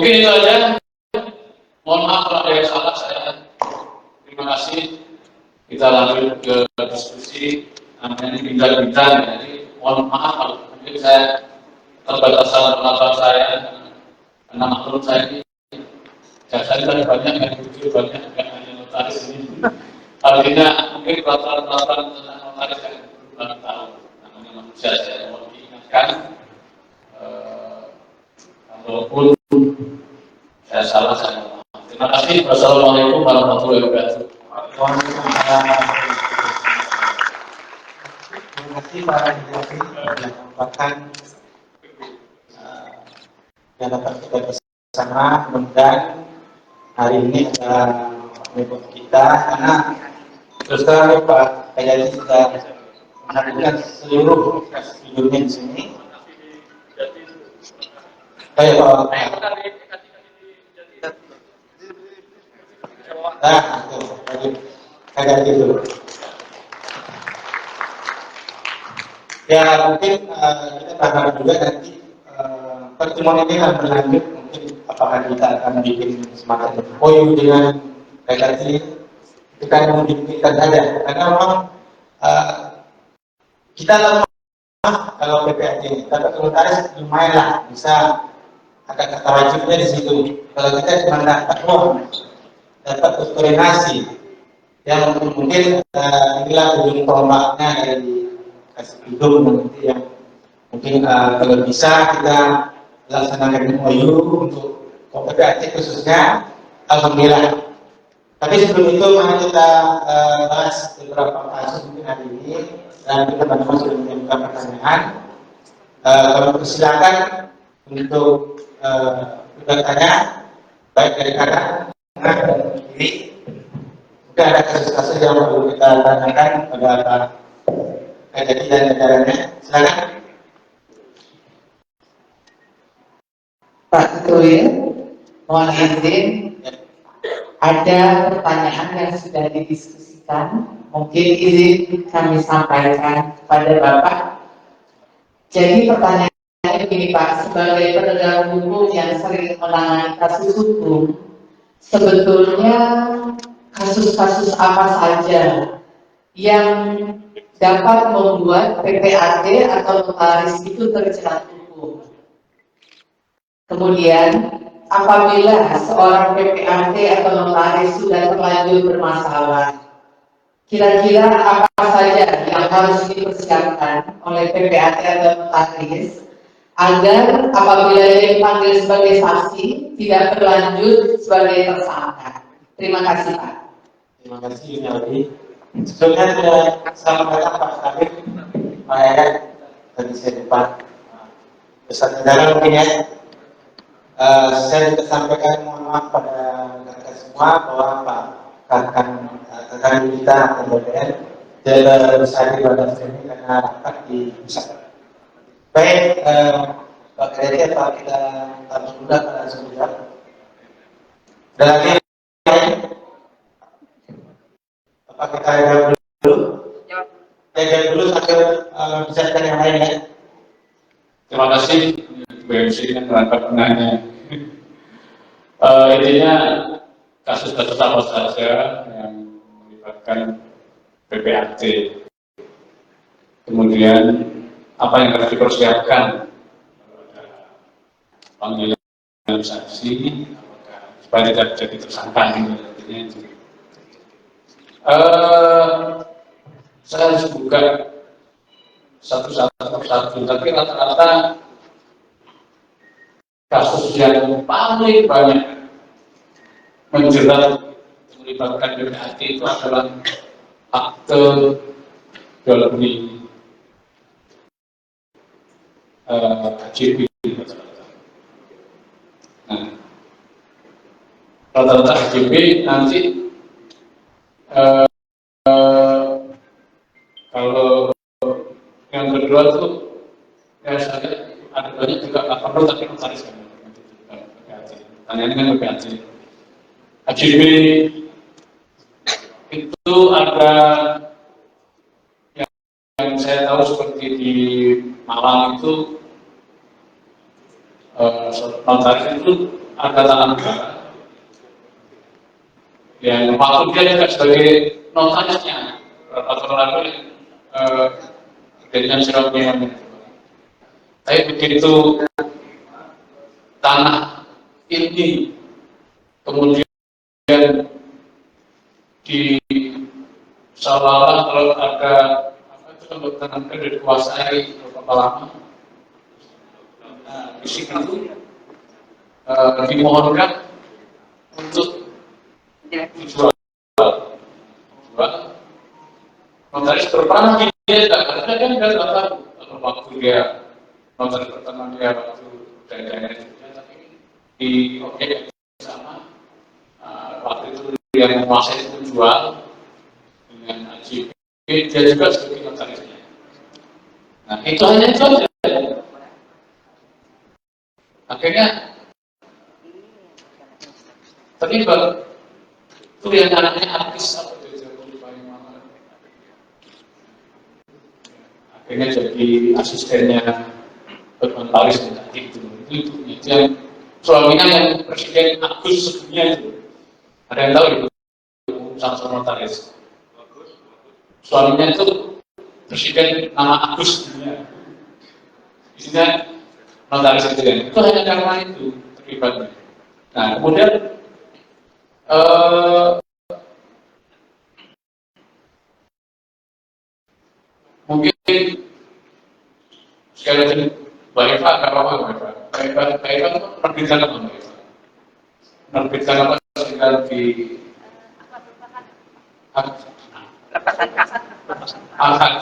Mungkin itu aja. Mohon maaf kalau ada yang salah saya. Terima kasih. Kita lanjut ke diskusi. Namanya bincang-bincang. Jadi mohon maaf kalau mungkin saya terbatasan pendapat saya karena maklum saya ini jasanya tadi banyak yang jujur, banyak yang hanya notaris ini. Artinya mungkin peraturan-peraturan tentang notaris yang belum tahu. Namanya manusia, saya mau diingatkan. Walaupun saya salah, saya mohon maaf. Terima kasih. Wassalamualaikum warahmatullahi wabarakatuh. Terima kasih Pak Jati yang merupakan yang dapat kita bersama. Mudah-mudahan hari ini ada mengikut kita karena terus terang Pak Jati sudah menghadirkan seluruh studionya di sini. Baik Pak. Nah, itu Jati dulu. Ya mungkin kita berharap juga nanti pertemuan ini akan berlanjut. Mungkin apakah kita akan bikin semacam MOU dengan PKT, kita akan memikirkan saja. Karena memang kita lemah kalau PPAT, tapi kalau notaris lumayan lah, bisa ada kata wajibnya di situ. Kalau kita cuma dapat uang, dapat koordinasi, yang mungkin inilah ujung tombaknya dari kasih hidup nanti yang mungkin kalau bisa kita laksanakan MOU untuk PPAT khususnya, alhamdulillah. Tapi sebelum itu mari kita bahas beberapa kasus mungkin hari ini dan kita teman-teman sudah menyiapkan pertanyaan. Kami persilakan untuk bertanya baik dari kanan, tengah dan kiri. Mungkin ada kasus-kasus yang perlu kita tanyakan pada Pak Jati dan jajarannya. Silakan. Pak Ketua, mohon izin, ada pertanyaan yang sudah didiskusikan, mungkin izin kami sampaikan kepada Bapak. Jadi pertanyaannya begini Pak, sebagai penegak hukum yang sering menangani kasus hukum, sebetulnya kasus-kasus apa saja yang dapat membuat PPAT atau notaris itu terjerat hukum? Kemudian, apabila seorang PPAT atau notaris sudah terlanjur bermasalah, kira-kira apa saja yang harus dipersiapkan oleh PPAT atau notaris agar apabila dia dipanggil sebagai saksi tidak berlanjut sebagai tersangka? Terima kasih Pak. Terima kasih Yunardi. Sebelumnya saya sampaikan Pak Sabit, Pak Yayat, tadi saya lupa besar negara mungkin ya. Saya juga sampaikan mohon maaf pada rekan semua bahwa Pak kakak kita kemudian tidak bisa pada sini karena rapat di pusat. Baik, Pak Kayati, Pak kita taruh dulu pada sebentar. Dan lagi, Pak kita jawab dulu. Jawab dulu sambil bisa yang lain ya. Terima kasih BMC yang terangkat penanya. Intinya kasus-kasus apa saja yang melibatkan PPAT, kemudian apa yang harus dipersiapkan panggilan saksi, supaya tidak jadi tersangka. Intinya itu. Saya harus buka satu-satu, tapi rata-rata kasus yang paling banyak menjerat melibatkan PPAT itu adalah akte jual beli HJB. Nah, rata-rata HJB nanti kalau yang kedua tuh ya saya ada banyak juga nggak perlu tapi notaris kan PPAT. Pertanyaannya kan PPAT. HJB itu ada yang saya tahu seperti di Malang itu notaris itu Angkatan Negara yang waktu dia juga sebagai notarisnya atau lalu dengan siapnya. Tapi begitu tanah ini kemudian di seolah-olah kalau ada apa itu kebetulan dikuasai beberapa lama, di situ dimohonkan untuk dijual. Notaris berperan di dia karena kan dia nggak tahu kalau waktu dia notaris pertama dia waktu daerah juga, tapi di objek yang sama waktu itu dia menguasai penjual dengan AJP, dia juga sebagai notarisnya. Nah itu hanya itu aja. Akhirnya terlibat itu yang anaknya artis apa itu akhirnya jadi asistennya Hotman Paris tadi itu yang suaminya yang Presiden Agus sebelumnya itu ada yang tahu itu sama notaris suaminya itu Presiden nama Agus sebelumnya isinya notaris itu kan itu hanya karena itu terlibatnya. Nah kemudian mungkin sekali lagi Mbak Eva kalau Mbak Eva menerbitkan apa Mbak Eva? Menerbitkan apa sekitar di pelepasan hak,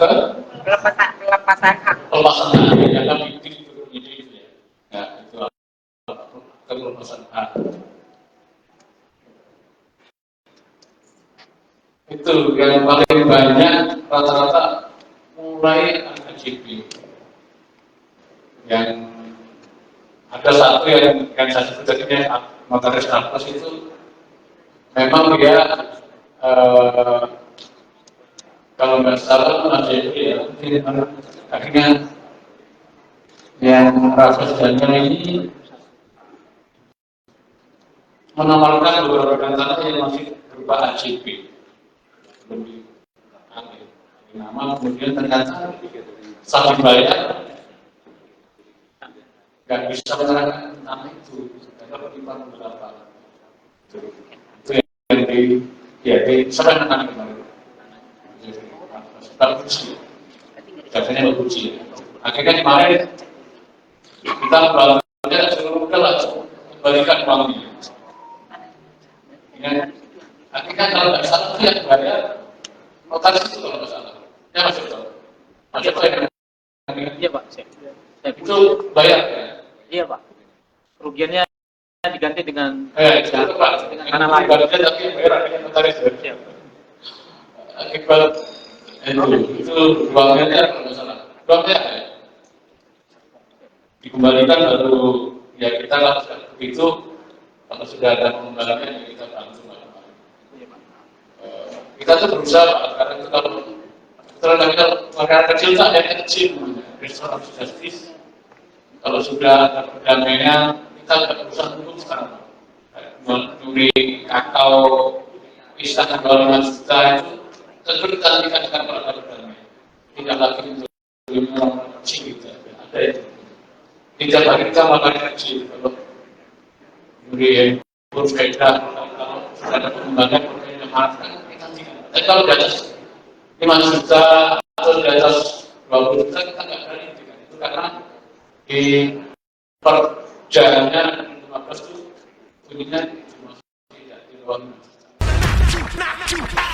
pelepasan hak yang kami bikin itu ya. Ya itu pelepasan hak. Itu yang paling banyak rata-rata mulai AJP yang ada satu yang saya sebut tadi notaris Arpos itu memang dia kalau nggak salah AJP ya akhirnya yang Raffles Daniel ini menawarkan beberapa tanah yang masih berupa AJP lebih aneh nama kemudian ternyata saat dibayar nggak bisa menerangkan tentang itu karena pertimbangan beberapa itu yang di siapa yang menang kemarin Bagusi katanya Bagusi akhirnya kemarin kita membalikkan seluruh kelas kembalikan uangnya ya akhirnya kalau nggak salah itu yang bayar notaris itu kalau nggak salah ya masih tahu masih tahu ya iya Pak, itu bayar ya iya Pak, kerugiannya diganti dengan itu Pak dengan tanah lain. tapi bayar akhirnya notaris ya akibat itu uangnya kalau nggak salah uangnya ya dikembalikan baru ya kita lakukan begitu kalau sudah ada pengembaliannya kita bantu kita tuh berusaha Pak, karena itu kalau perkara kecil itu ada yang kecil restoran justice kalau sudah ada perdamaian kita tidak berusaha untuk sekarang mencuri kakao pisah 25 juta itu tentu kita tingkatkan kalau ada perdamaian tidak lagi untuk orang kecil gitu ada itu tidak lagi kita makan kecil kalau mencuri berbeda kalau sudah ada pengembangan berbeda maafkan tapi kalau di atas 5 juta atau di atas 20 juta kita nggak berani itu karena di perjalannya 15 itu bunyinya cuma tidak di bawah 5 juta.